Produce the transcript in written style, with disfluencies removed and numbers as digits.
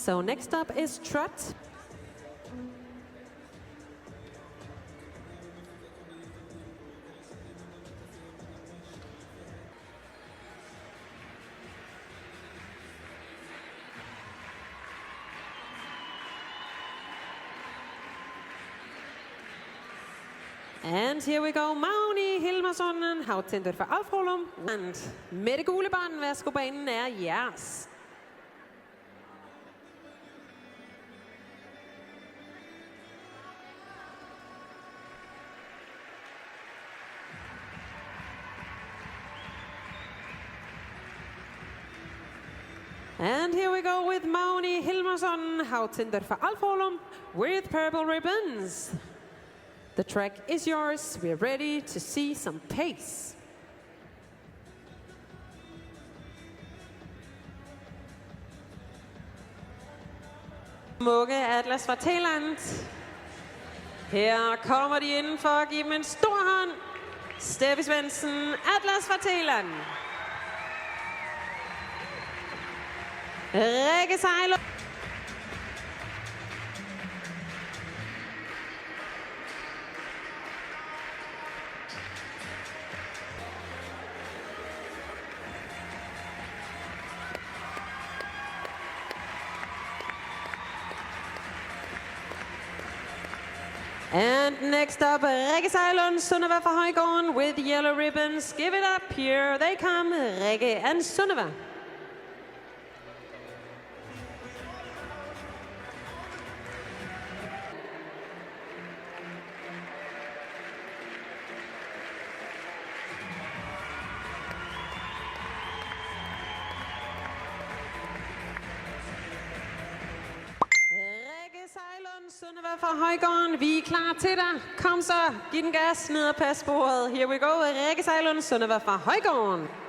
So next up is trot. And here we go, Magni Hilmarsson, havtændet for Alfrolum. And med det gule bånd, værsgo, banen er jeres. And here we go with Magni Hilmarsson, havtændet for Alfrolum, with purple ribbons. The track is yours. We're ready to see some pace. Smukke Atlas fra Thailand. Her kommer de inden for at give dem en stor hånd. Steffi Svendsen, Atlas fra Thailand. Rikke Sejlund. And next up, Rikke Sejlund, Sunniva fra Højgården with yellow ribbons. Give it up, here they come, Rikke and Sunniva. Sunniva fra Højgården, vi er klar til dig. Kom så, giv den gas ned og pas sporet. Here we go, Rikke Sejlund, Sunniva fra Højgården.